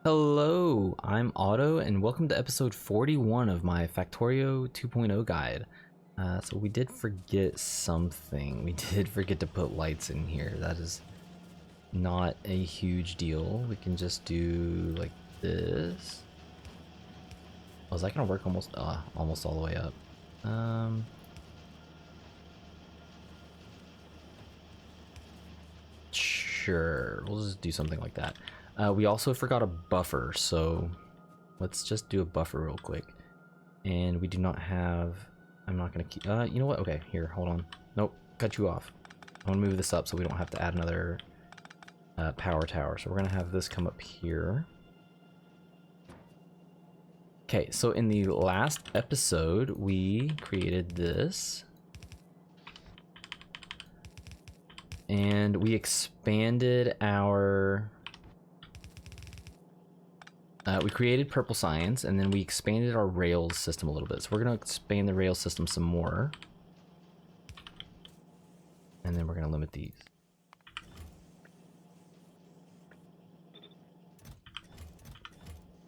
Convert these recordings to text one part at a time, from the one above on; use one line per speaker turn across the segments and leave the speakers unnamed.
Hello, I'm Otto, and welcome to episode 41 of my Factorio 2.0 guide. So we did forget something. We did forget to put lights in here. That is not a huge deal. We can just do like this. Oh, is that gonna work almost all the way up? Sure, we'll just do something like that. We also forgot a buffer, so let's just do a buffer real quick. And we do not have... I'm not gonna keep... you know what? Okay, here, hold on. Nope, cut you off. I want to move this up so we don't have to add another power tower. So we're gonna have this come up here. Okay, so in the last episode, we created this. And we expanded our... we created purple science, and then we expanded our rails system a little bit. So we're going to expand the rails system some more. And then we're going to limit these.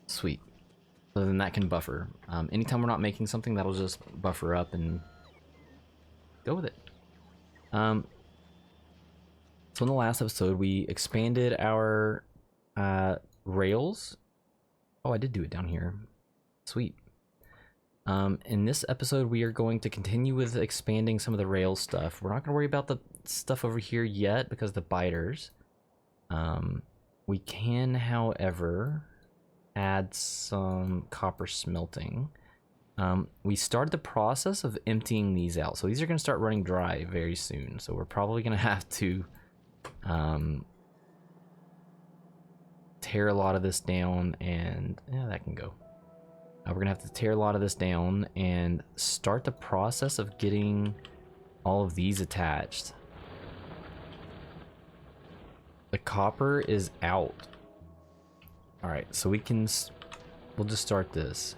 Sweet. So then that can buffer. Anytime we're not making something, that'll just buffer up and go with it. So in the last episode, we expanded our rails. Oh, I did do it down here. Sweet. In this episode, we are going to continue with expanding some of the rails stuff. We're not going to worry about the stuff over here yet because the biters. We can, however, add some copper smelting. We started the process of emptying these out. So these are going to start running dry very soon. So we're probably going to have to tear a lot of this down, and yeah, that can go. We're gonna have to tear a lot of this down and start the process of getting all of these attached. The copper is out. All right, so we'll just start this.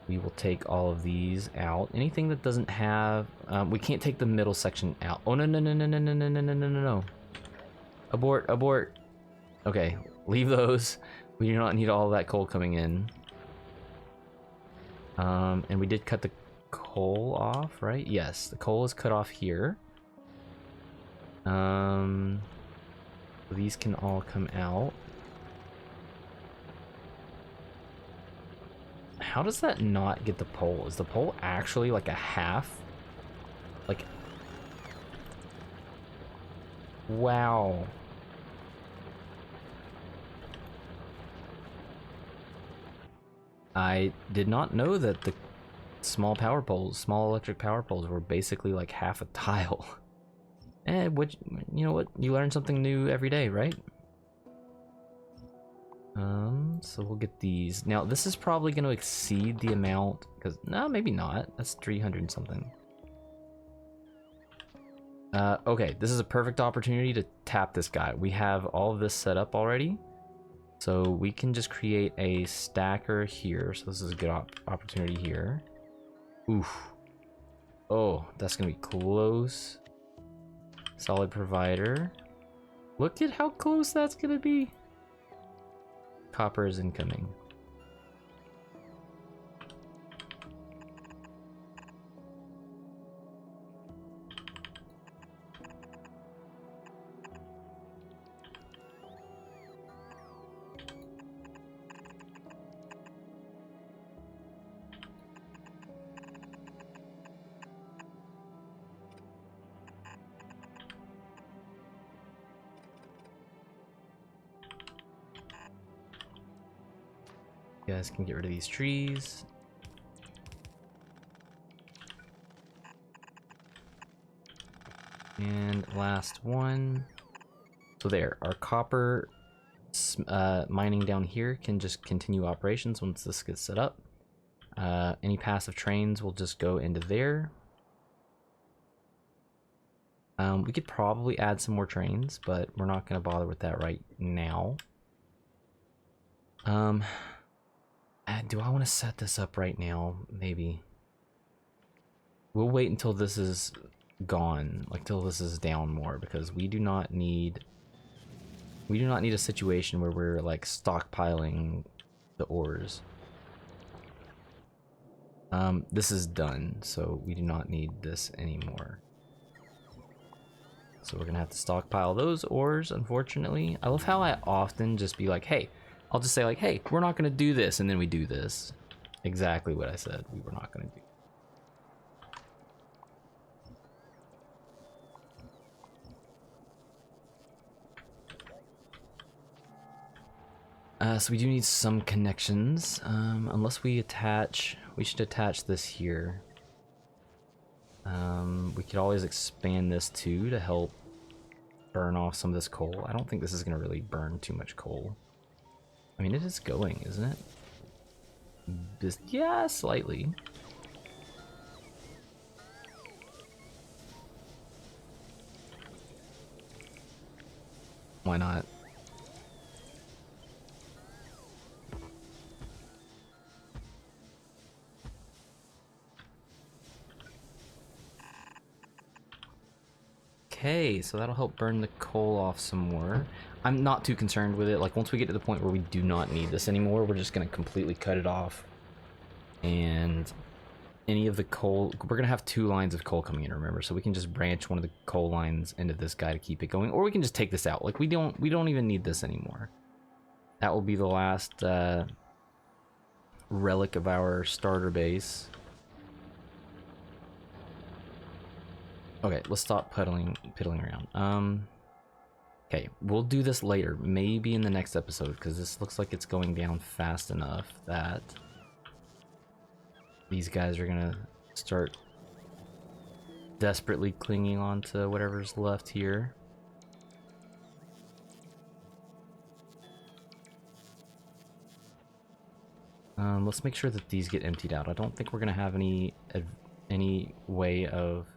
We will take all of these out. Anything that doesn't have, we can't take the middle section out. Oh, no, no, no, no, no, no, no, no, no, no, no. Abort, abort. Okay, leave those. We do not need all of that coal coming in. And we did cut the coal off, right? Yes, the coal is cut off here. These can all come out. How does that not get the pole? Is the pole actually like a half? Like... Wow. I did not know that the small electric power poles were basically like half a tile. And you know what? You learn something new every day, right? So we'll get these. Now this is probably going to exceed the amount, because no, maybe not. That's 300 something. Okay, this is a perfect opportunity to tap this guy. We have all of this set up already. So we can just create a stacker here. So this is a good opportunity here. Oof. Oh, that's gonna be close. Solid provider. Look at how close that's gonna be. Copper is incoming. You guys can get rid of these trees. And last one. So there, our copper mining down here can just continue operations once this gets set up. Any passive trains will just go into there. We could probably add some more trains, but we're not going to bother with that right now. Do I want to set this up right now? Maybe. We'll wait until this is gone, like till this is down more, because we do not need We do not need a situation where we're like stockpiling the ores. This is done, so we do not need this anymore. So we're gonna have to stockpile those ores, unfortunately. I love how I often just be like, hey, I'll just say like, hey, we're not gonna do this, and then we do this. Exactly what I said we were not gonna do. So we do need some connections, unless we should attach this here. We could always expand this too to help burn off some of this coal. I don't think this is gonna really burn too much coal. I mean, it is going, isn't it? Yeah, slightly. Why not? Okay, so that'll help burn the coal off some more. I'm not too concerned with it. Like, once we get to the point where we do not need this anymore, we're just gonna completely cut it off. And any of the coal, we're gonna have 2 lines of coal coming in, remember? So we can just branch one of the coal lines into this guy to keep it going, or we can just take this out. Like, we don't even need this anymore. That will be the last relic of our starter base. Okay, let's stop piddling around. Okay, we'll do this later, maybe in the next episode, because this looks like it's going down fast enough that these guys are gonna start desperately clinging on to whatever's left here. Let's make sure that these get emptied out. I don't think we're gonna have any way of...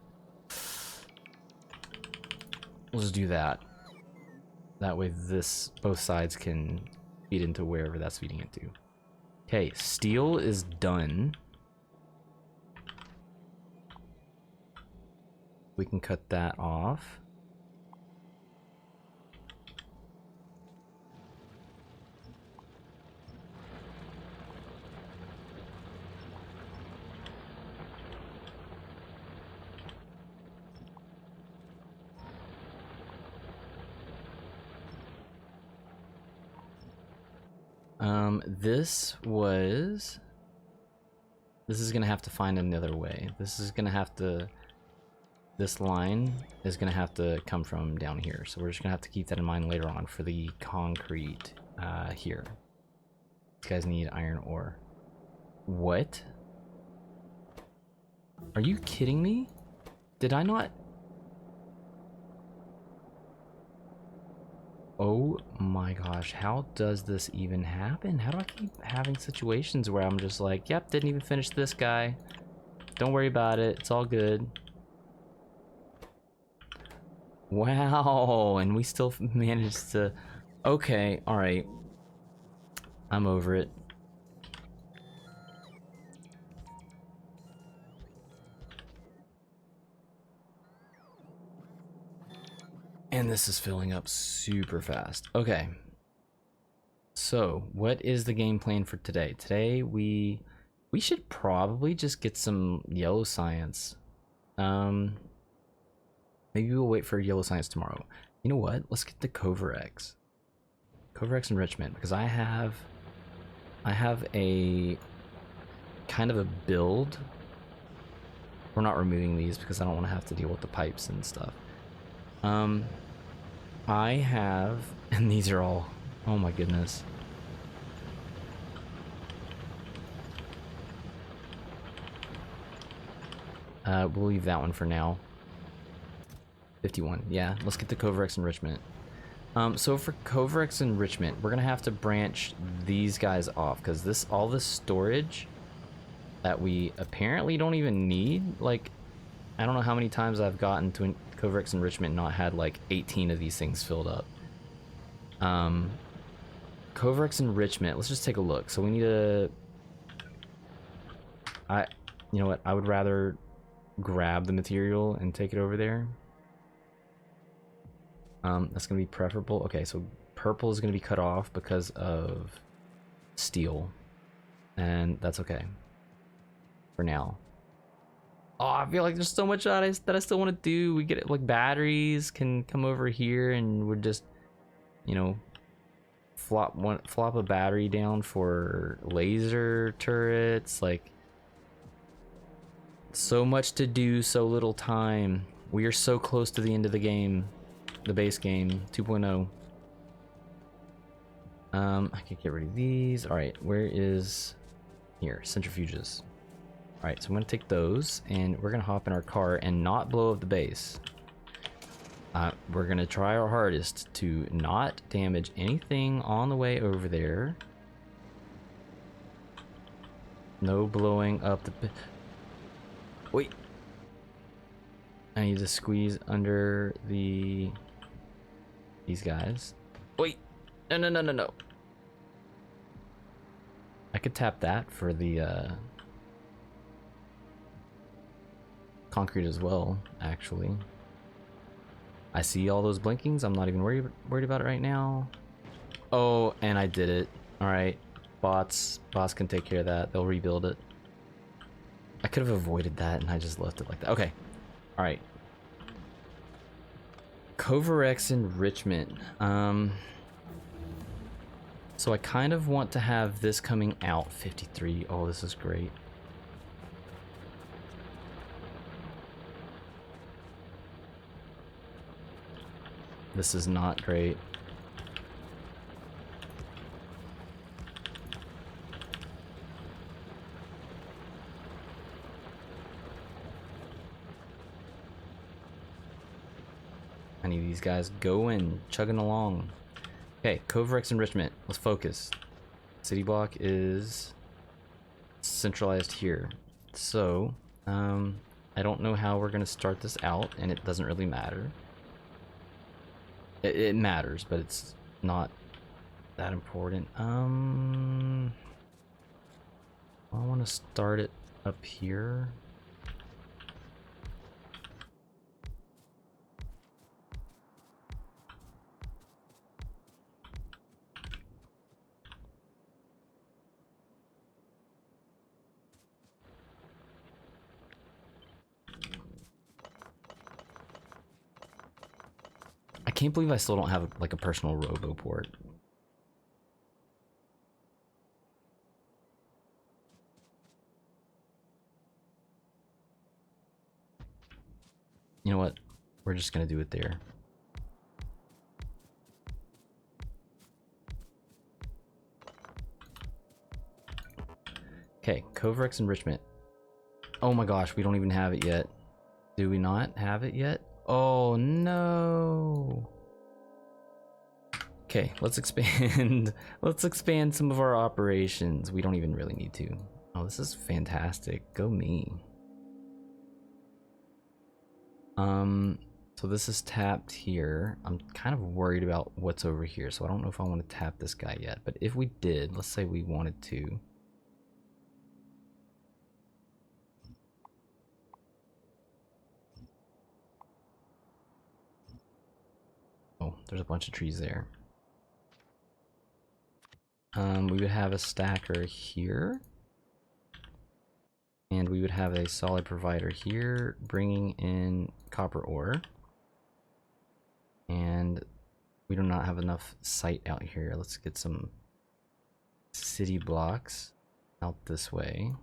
We'll just do that. That way both sides can feed into wherever that's feeding into. Okay, steel is done. We can cut that off. This is gonna have to find another way. This line is gonna have to come from down here. So we're just gonna have to keep that in mind later on for the concrete here. These guys need iron ore. What? Are you kidding me? Did I not? Oh my gosh, how does this even happen? How do I keep having situations where I'm just like, yep, didn't even finish this guy. Don't worry about it, it's all good. Wow, and we still managed to... Okay, alright. I'm over it. And this is filling up super fast. Okay. So, what is the game plan for today? Today, we should probably just get some yellow science. Maybe we'll wait for yellow science tomorrow. You know what? Let's get the Kovarex. Kovarex enrichment, because I have a kind of a build. We're not removing these because I don't want to have to deal with the pipes and stuff. I have, and these are all, oh my goodness. We'll leave that one for now. 51, yeah, let's get the Kovarex enrichment. So for Kovarex enrichment, we're gonna have to branch these guys off, because all this storage that we apparently don't even need, like, I don't know how many times I've gotten to Kovarex enrichment and not had like 18 of these things filled up. Kovarex enrichment, let's just take a look. So we need you know what, I would rather grab the material and take it over there. That's gonna be preferable. Okay, so purple is going to be cut off because of steel, and that's okay for now. Oh, I feel like there's so much that I still want to do. We get it, like batteries can come over here, and we're just, you know, flop a battery down for laser turrets. Like, so much to do, so little time. We are so close to the end of the game, the base game 2.0. I can get rid of these. All right, where is here? Centrifuges. All right, so I'm gonna take those and we're gonna hop in our car and not blow up the base. We're gonna try our hardest to not damage anything on the way over there. No blowing up the... Wait. I need to squeeze under these guys. Wait. No. I could tap that for the concrete as well, actually. I see all those blinkings. I'm not even worried about it right now. Oh, and I did it. All right, bots can take care of that. They'll rebuild it. I could have avoided that and I just left it like that. Okay. All right. Kovarex enrichment. So I kind of want to have this coming out 53. Oh, this is great. This is not great. I need these guys going, chugging along. Okay, Kovarex enrichment. Let's focus. City block is centralized here. So, I don't know how we're gonna start this out, and it doesn't really matter. It matters, but it's not that important. I want to start it up here. I can't believe I still don't have like a personal robo port. You know what? We're just gonna do it there. Okay, Kovarex enrichment. Oh my gosh, we don't even have it yet. Do we not have it yet? Oh no. Okay, let's expand. Let's expand some of our operations. We don't even really need to. Oh, this is fantastic. Go me. So this is tapped here. I'm kind of worried about what's over here, so I don't know if I want to tap this guy yet. But if we did, let's say we wanted to. Oh, there's a bunch of trees there. We would have a stacker here. And we would have a solid provider here, bringing in copper ore. And we do not have enough site out here. Let's get some city blocks out this way.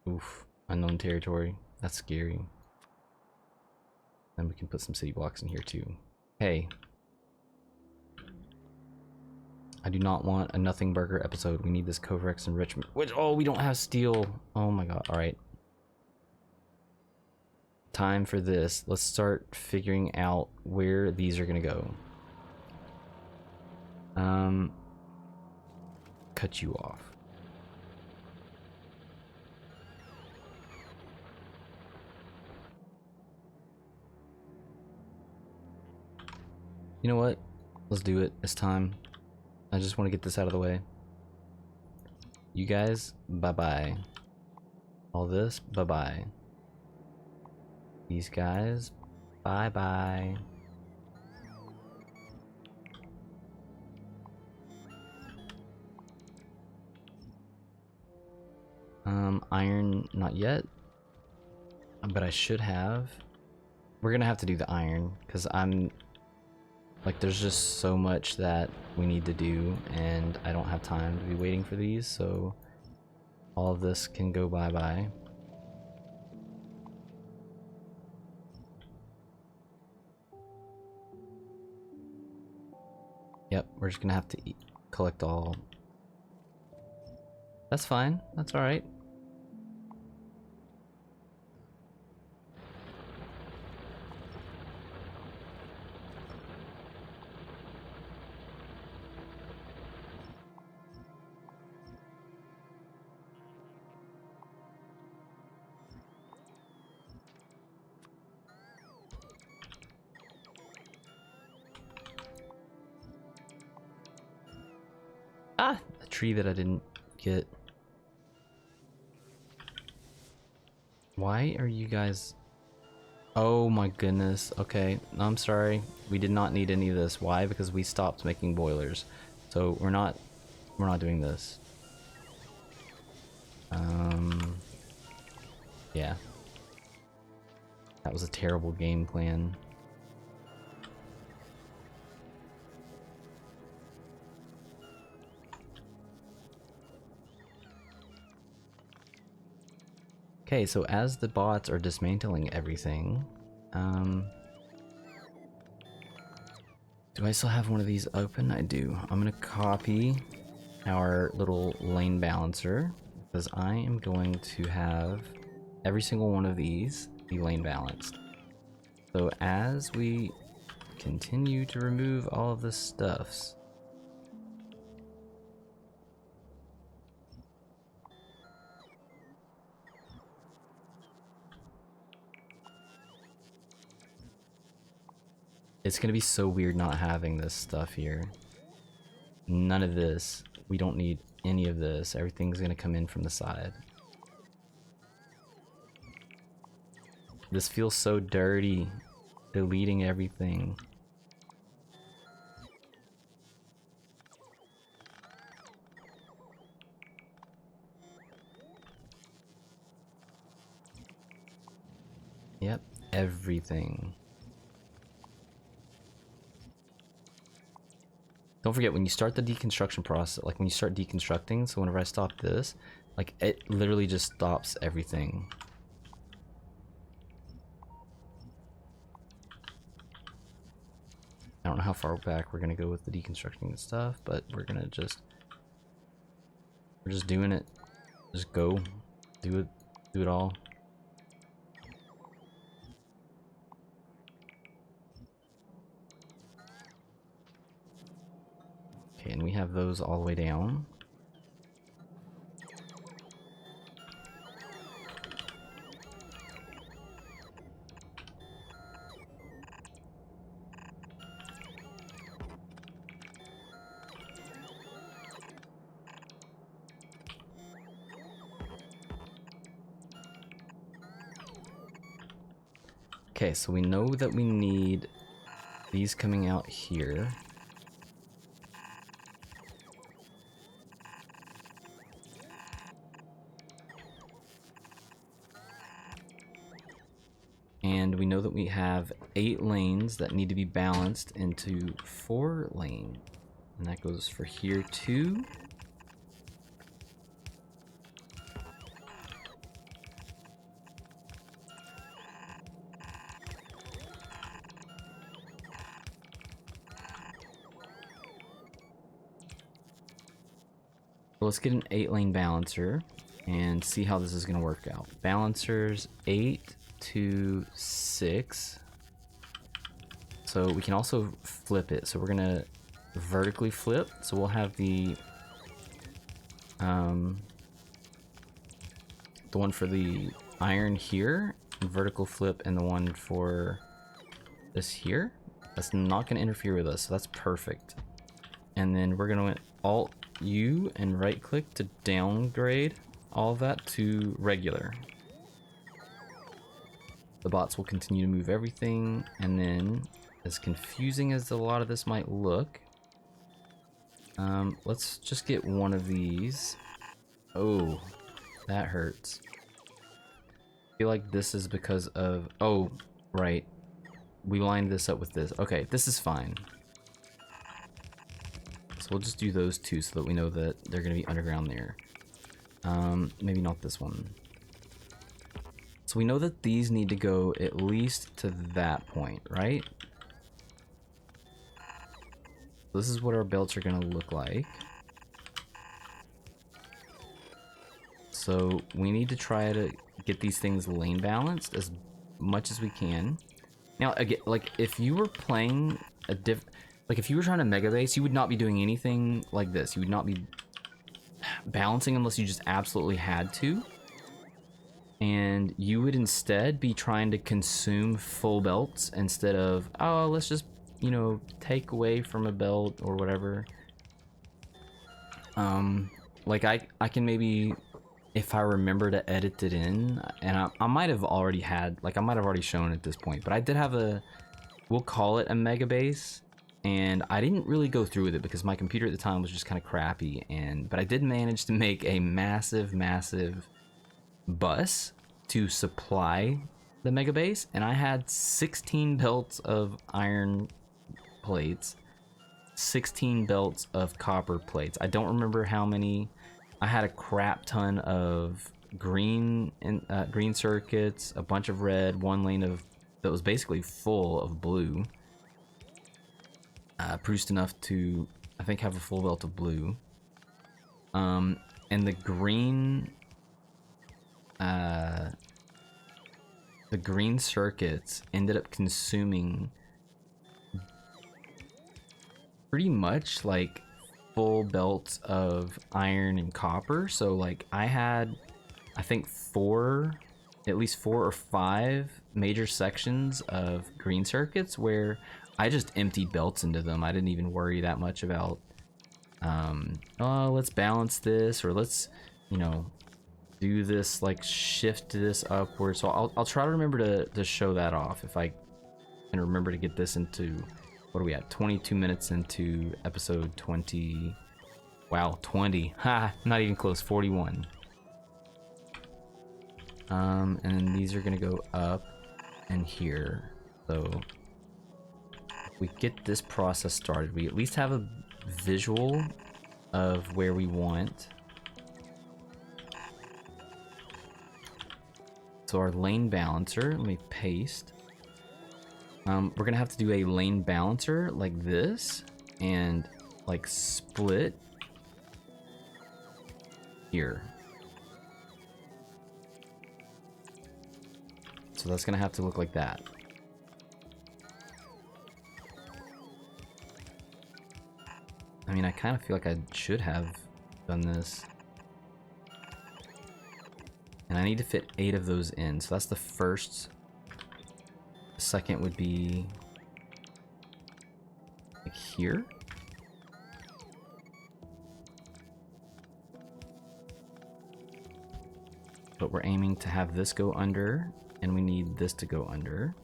Oof, unknown territory. That's scary. Then we can put some city blocks in here too. Hey. I do not want a nothing burger episode. We need this Kovarex enrichment. Which, oh, we don't have steel. Oh my god. Alright. Time for this. Let's start figuring out where these are gonna go. Cut you off. You know what? Let's do it. It's time. I just want to get this out of the way. You guys, bye-bye. All this, bye-bye. These guys, bye-bye. Iron, not yet. But I should have. We're gonna have to do the iron, because like, there's just so much that we need to do, and I don't have time to be waiting for these, so all of this can go bye-bye. Yep, we're just gonna have to collect all. That's fine, that's alright. Ah! A tree that I didn't get. Why are you guys... Oh my goodness. Okay, I'm sorry. We did not need any of this. Why? Because we stopped making boilers. So we're not doing this. Yeah. That was a terrible game plan. Okay, so as the bots are dismantling everything, do I still have one of these open? I do. I'm gonna copy our little lane balancer, because I am going to have every single one of these be lane balanced. So as we continue to remove all of the stuffs, it's gonna be so weird not having this stuff here. None of this. We don't need any of this. Everything's gonna come in from the side. This feels so dirty. Deleting everything. Yep, everything. Don't forget, when you start the deconstruction process, like when you start deconstructing, so whenever I stop this, like it literally just stops everything. I don't know how far back we're gonna go with the deconstructing and stuff, but we're just doing it. Just go. Do it all. Okay, and we have those all the way down. Okay, so we know that we need these coming out here. And we know that we have 8 lanes that need to be balanced into 4 lane. And that goes for here too. So let's get an 8 lane balancer and see how this is going to work out. Balancers 8 to 6. So we can also flip it. So we're going to vertically flip. So we'll have the one for the iron here, and vertical flip, and the one for this here. That's not going to interfere with us, so that's perfect. And then we're going to Alt U and right click to downgrade all of that to regular. The bots will continue to move everything, and then, as confusing as a lot of this might look, let's just get one of these. Oh, that hurts. I feel like this is because of... Oh, right. We lined this up with this. Okay, this is fine. So we'll just do those two so that we know that they're going to be underground there. Maybe not this one. So we know that these need to go at least to that point, right? This is what our belts are going to look like. So we need to try to get these things lane balanced as much as we can. Now, again, like if you were playing a like if you were trying to mega base, you would not be doing anything like this. You would not be balancing unless you just absolutely had to. And you would instead be trying to consume full belts instead of, oh, let's just, you know, take away from a belt or whatever. Like I can maybe, if I remember to edit it in, and I might have already had, like I might have already shown at this point, but I did have a, we'll call it a mega base, and I didn't really go through with it because my computer at the time was just kind of crappy, but I did manage to make a massive bus to supply the mega base, and I had 16 belts of iron plates, 16 belts of copper plates. I don't remember how many. I had a crap ton of green circuits, a bunch of red, one lane of that was basically full of blue. Produced enough to, I think, have a full belt of blue. And the green circuits ended up consuming pretty much like full belts of iron and copper. So like I had, I think at least 4 or 5 major sections of green circuits where I just emptied belts into them. I didn't even worry that much about, oh, let's balance this, or let's, you know, do this, like shift this upward. So I'll try to remember to show that off if I can remember to get this into, what are we at, 22 minutes into episode 20. Wow, 20. Ha, not even close, 41. And then these are gonna go up and here. So if we get this process started, we at least have a visual of where we want. So our lane balancer, let me paste. We're gonna have to do a lane balancer like this and like split here. So that's gonna have to look like that. I mean, I kind of feel like I should have done this. And I need to fit 8 of those in. So that's the first. The second would be like here. But we're aiming to have this go under, and we need this to go under.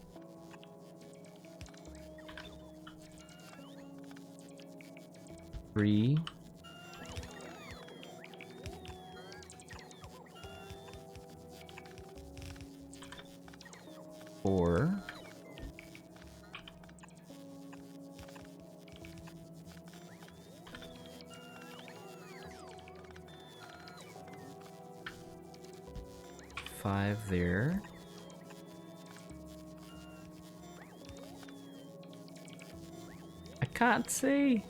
Three. 4. 5 there. I can't see.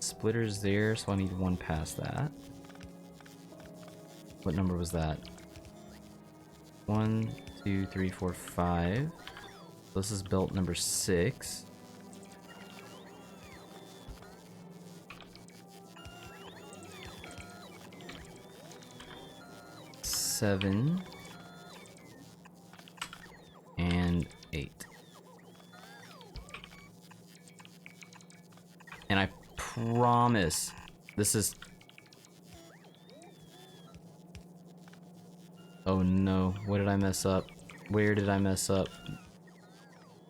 Splitters there, so I need 1 past that. What number was that? 1, 2, 3, 4, 5. This is belt number 6. Seven and 8. And I promise this is Oh no, what did I mess up? Where did I mess up?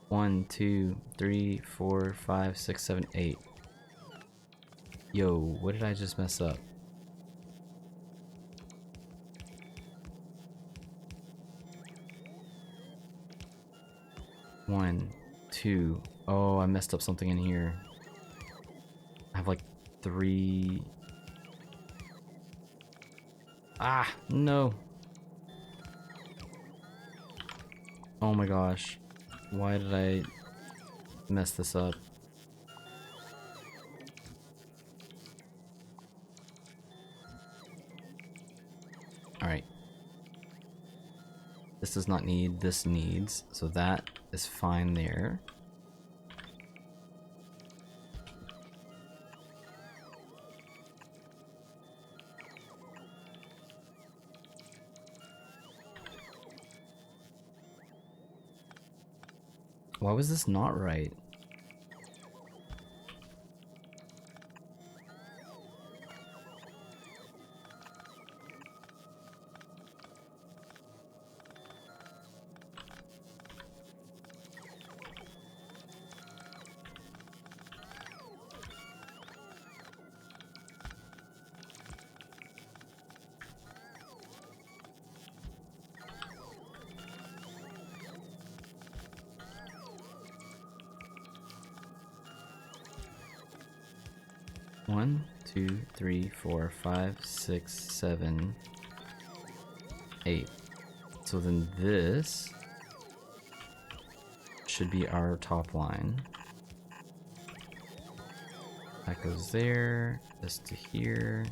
1, 2, 3, 4, 5, 6, 7, 8. Yo, what did I just mess up? One, two. Oh, I messed up something in here. I have like 3. Ah, no. Oh my gosh. Why did I mess this up? Alright. This does not need, this needs. So that is fine there. Why was this not right? One, 2, 3, 4, 5, 6, 7, 8. So then this should be our top line. That goes there, this to here.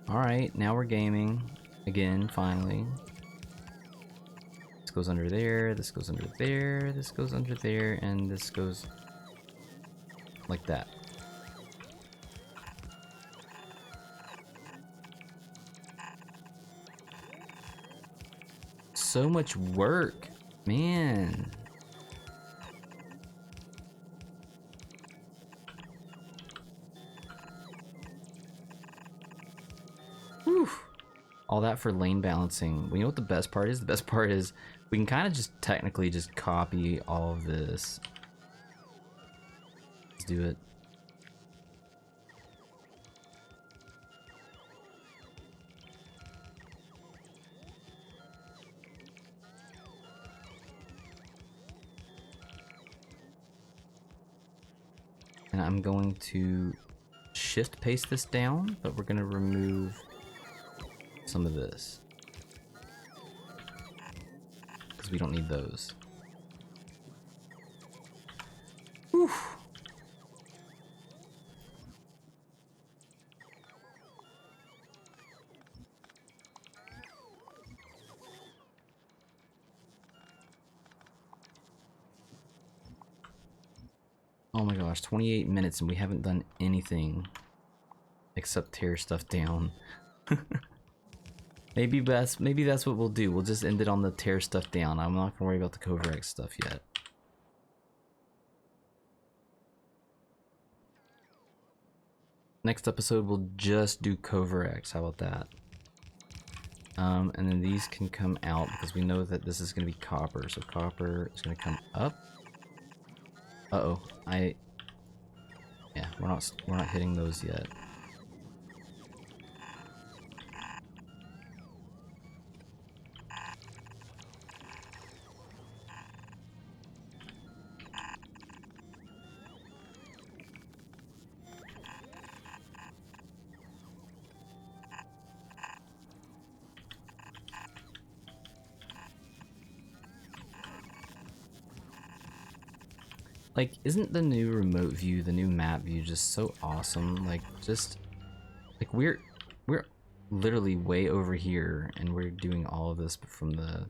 Alright, now we're gaming. Again, finally. This goes under there, this goes under there, this goes under there, and this goes like that. So much work, man. Whew. All that for lane balancing. Well, you know what the best part is? The best part is we can kind of just technically just copy all of this. Let's do it. And I'm going to shift paste this down, but we're going to remove some of this because we don't need those. Whew. Oh my gosh, 28 minutes and we haven't done anything except tear stuff down. Maybe that's what we'll do. We'll just end it on the tear stuff down. I'm not gonna worry about the Kovarex stuff yet. Next episode we'll just do Kovarex. How about that? And then these can come out because we know that this is gonna be copper. So copper is gonna come up. Uh-oh. Yeah, we're not hitting those yet. Like, isn't the new remote view, the new map view just so awesome? Like, just like we're literally way over here and we're doing all of this from the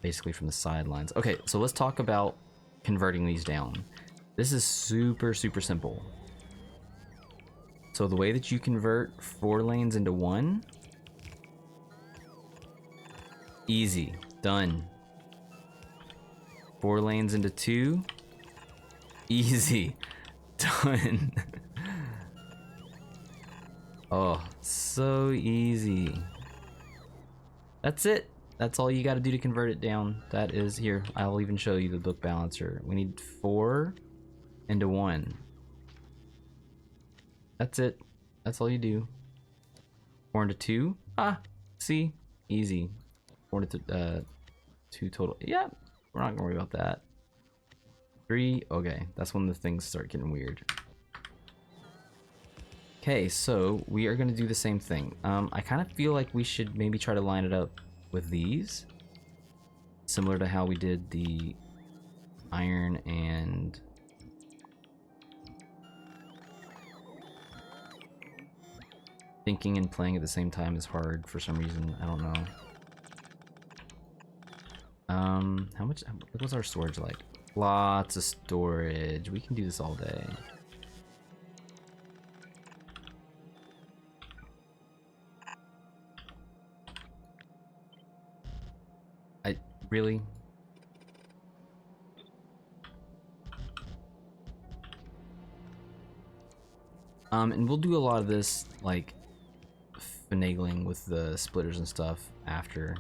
basically from the sidelines. Okay, so let's talk about converting these down. This is super simple. So the way that you convert 4 lanes into 1, easy, done. 4 lanes into 2, easy, done. Oh, So easy. That's it. That's all you got to do to convert it down. That is here. I'll even show you the book balancer. We need 4 into 1. That's it. That's all you do. 4 into 2. Ah, see? Easy. 4 into 2 total. Yeah, we're not gonna worry about that. 3. Okay, that's when the things start getting weird. Okay, so we are gonna do the same thing. I kind of feel like we should maybe try to line it up with these, similar to how we did the iron and thinking and playing at the same time is hard for some reason. I don't know. How much? What was our storage like? Lots of storage. We can do this all day. Really? And we'll do a lot of this, like, finagling with the splitters and stuff after.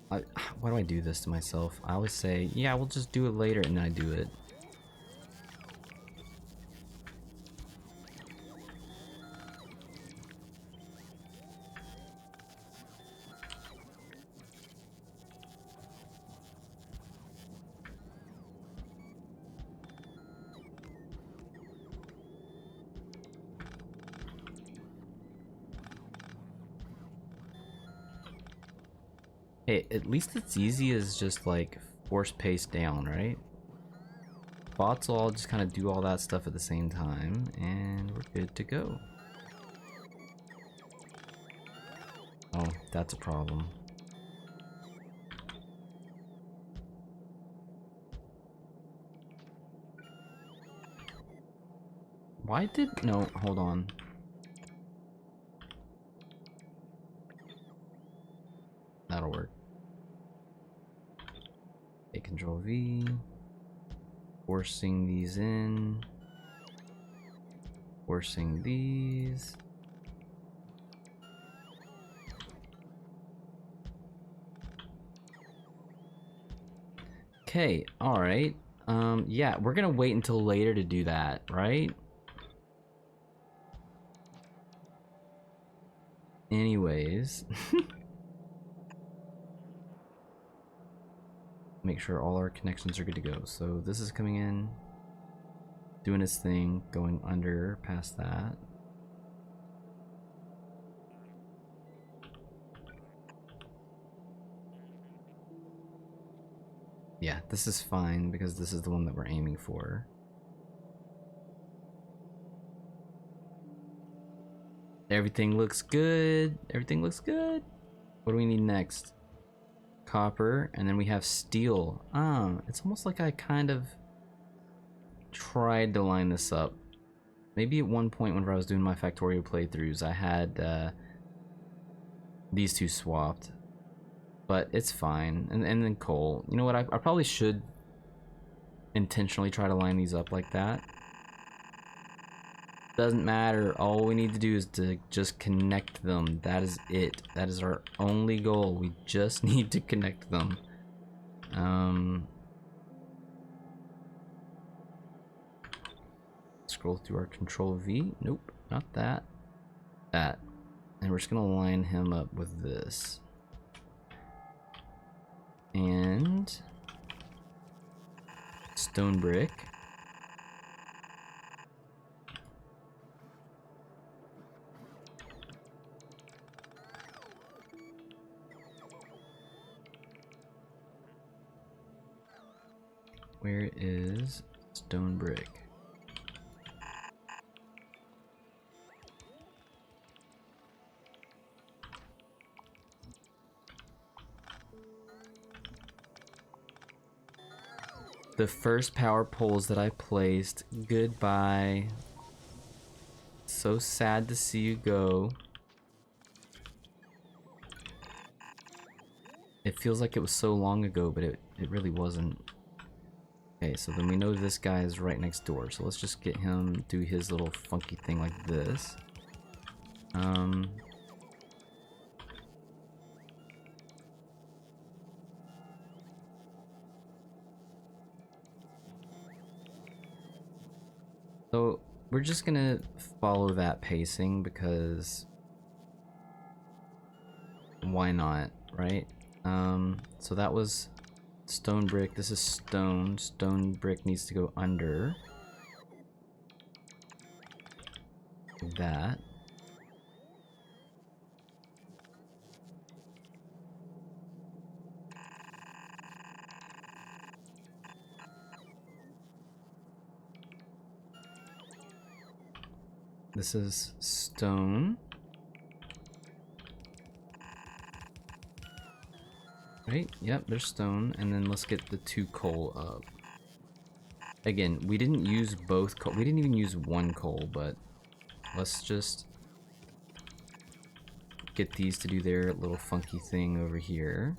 Why do I do this to myself? I always say, yeah, we'll just do it later, and then I do it. Hey, at least it's easy as just like force pace down, right? Bots will all just kind of do all that stuff at the same time, and we're good to go. Oh, that's a problem. Why did... No, hold on. That'll work. Okay, Control V. Forcing these in. Forcing these. Okay, alright. Yeah, we're gonna wait until later to do that, right? Anyways. Make sure all our connections are good to go. So this is coming in, doing its thing, going under past that. Yeah, this is fine because this is the one that we're aiming for. Everything looks good. Everything looks good. What do we need next? Copper, and then we have steel. It's almost like I kind of tried to line this up. Maybe at one point whenever I was doing my Factorio playthroughs, I had these two swapped. But it's fine. And then coal. You know what? I probably should intentionally try to line these up like that. Doesn't matter. All we need to do is to just connect them. That is it. That is our only goal. We just need to connect them. Scroll through our Control V. Nope, not that. That. And we're just gonna line him up with this. And stone brick. Where is stone brick? The first power poles that I placed, goodbye. So sad to see you go. It feels like it was so long ago, but it really wasn't. Okay, so then we know this guy is right next door, so let's just get him do his little funky thing like this. So we're just gonna follow that pacing because why not, right? So that was stone brick. This is stone. Stone brick needs to go under that. This is stone. Right, yep, there's stone, and then let's get the 2 coal up. Again, we didn't use both coal, we didn't even use 1 coal, but let's just get these to do their little funky thing over here.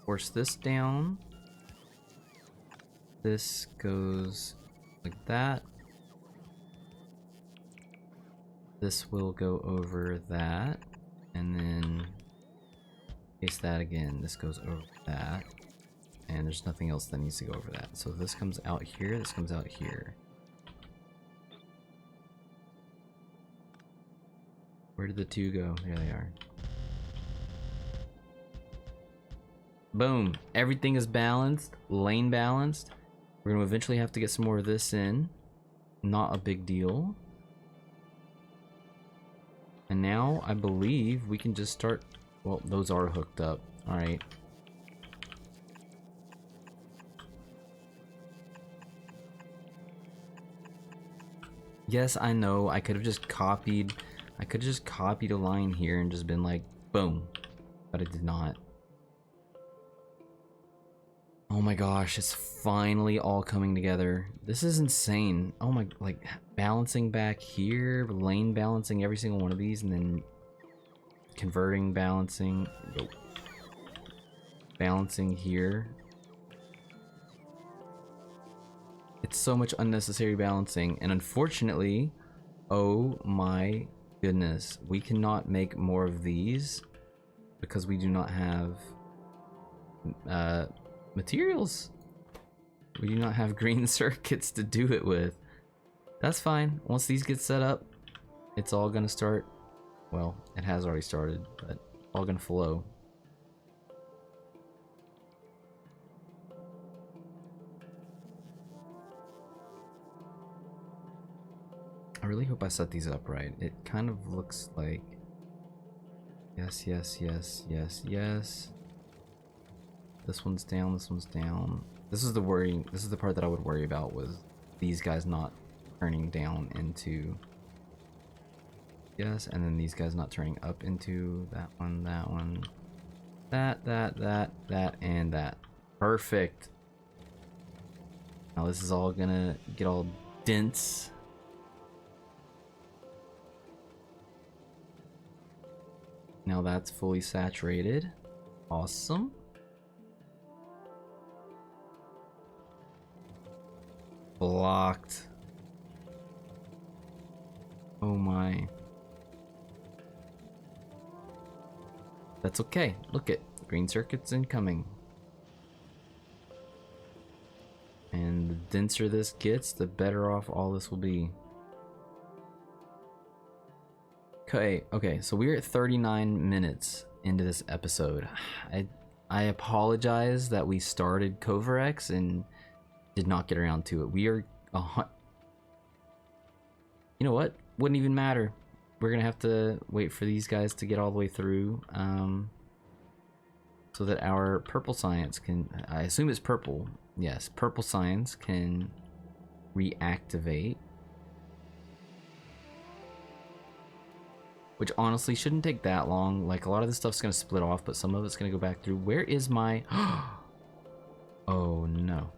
Force this down. This goes like that. This will go over that, and then paste that again. This goes over that, and there's nothing else that needs to go over that. So this comes out here, this comes out here. Where did the 2 go? There they are. Boom. Everything is balanced, lane balanced. We're going to eventually have to get some more of this in. Not a big deal. And now I believe we can just start. Well, those are hooked up. All right. Yes, I know. I could have just copied. I could have just copied a line here and just been like, boom. But I did not. Oh my gosh, it's finally all coming together. This is insane. Oh my, like balancing back here, lane balancing every single one of these, and then converting, balancing, balancing here. It's so much unnecessary balancing, and unfortunately, oh my goodness, we cannot make more of these because we do not have materials. We do not have green circuits to do it with. That's fine. Once these get set up, it's all gonna start. Well, it has already started, but all gonna flow. I really hope I set these up right. It kind of looks like yes, yes, yes, yes, yes. This one's down, this one's down. This is the worrying, this is the part that I would worry about with these guys not turning down into yes, and then these guys not turning up into that one, that, and that. Perfect. Now this is all gonna get all dense. Now that's fully saturated. Awesome. Blocked. Oh my. That's okay. Look at green circuits incoming. And the denser this gets, the better off all this will be. Okay, so we're at 39 minutes into this episode. I apologize that we started Kovarex and did not get around to it. We are you know what? Wouldn't even matter. We're gonna have to wait for these guys to get all the way through, so that our purple science can. I assume it's purple. Yes, purple science can reactivate, which honestly shouldn't take that long. Like a lot of this stuff's gonna split off, but some of it's gonna go back through. Where is my? Oh no.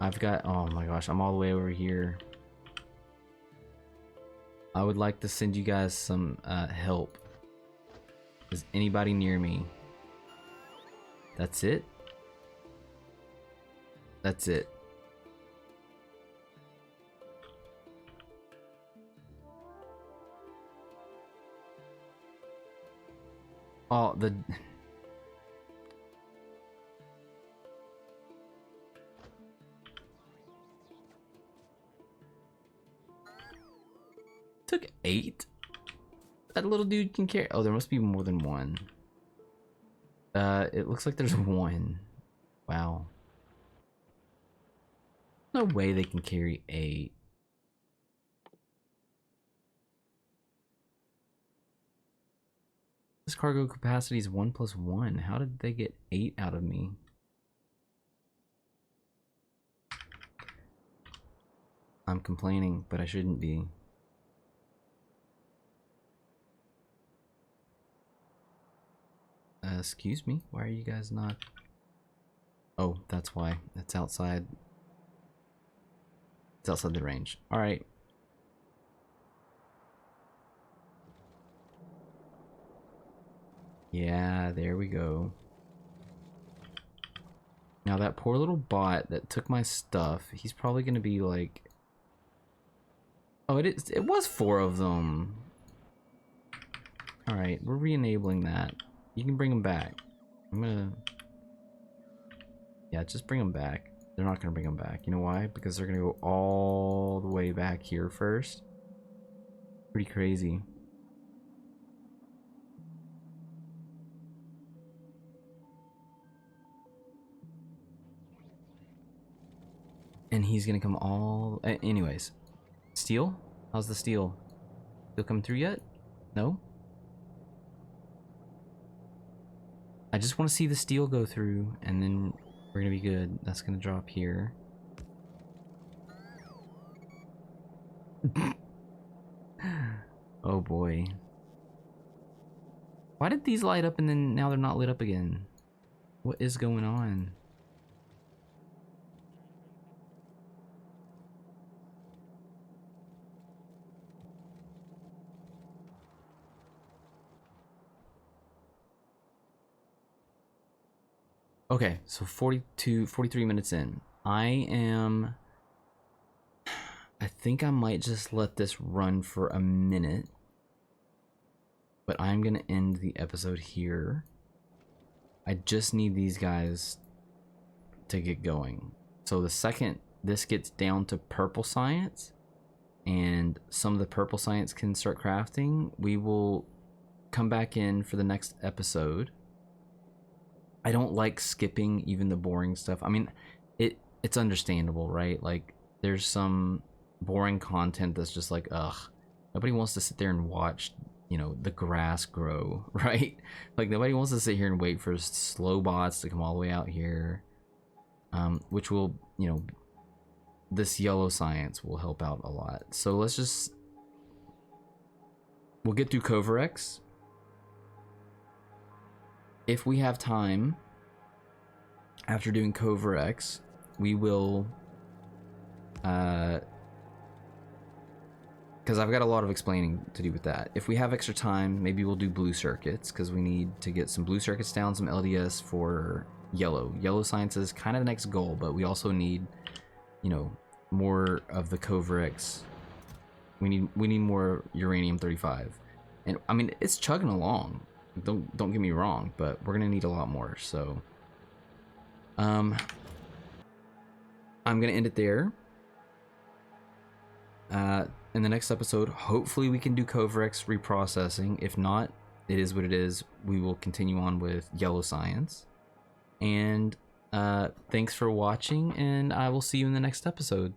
I've got, oh my gosh, I'm all the way over here. I would like to send you guys some help. Is anybody near me? That's it? That's it. Oh, the... Took 8? That little dude can carry... Oh, there must be more than one. It looks like there's one. Wow. No way they can carry 8. This cargo capacity is 1 + 1. How did they get 8 out of me? I'm complaining, but I shouldn't be. Excuse me? Why are you guys not... Oh, that's why. It's outside. It's outside the range. Alright. Yeah, there we go. Now that poor little bot that took my stuff, he's probably gonna be like... Oh, it was 4 of them. Alright, we're re-enabling that. You can bring them back. I'm gonna... Yeah, just bring them back. They're not gonna bring them back. You know why? Because they're gonna go all the way back here first. Pretty crazy. And he's gonna come all... Anyways. Steel? How's the steel? Steel come through yet? No? I just want to see the steel go through, and then we're gonna be good. That's gonna drop here. Oh boy. Why did these light up and then now they're not lit up again? What is going on? Okay, so 43 minutes in. I think I might just let this run for a minute. But I'm gonna end the episode here. I just need these guys to get going. So the second this gets down to purple science, and some of the purple science can start crafting, we will come back in for the next episode. I don't like skipping even the boring stuff. I mean, it's understandable, right? Like, there's some boring content that's just like, ugh. Nobody wants to sit there and watch, you know, the grass grow, right? Like, nobody wants to sit here and wait for slow bots to come all the way out here. Which will, you know, this yellow science will help out a lot. So let's just... We'll get through Kovarex. If we have time, after doing Kovarex, we will, because I've got a lot of explaining to do with that. If we have extra time, maybe we'll do blue circuits, because we need to get some blue circuits down, some LDS for yellow. Yellow science is kind of the next goal, but we also need, you know, more of the Kovarex. We need more uranium-35, and I mean, it's chugging along. Don't get me wrong, but we're gonna need a lot more. So, I'm gonna end it there. In the next episode, hopefully we can do Kovarex reprocessing. If not, it is what it is. We will continue on with yellow science. And thanks for watching, and I will see you in the next episode.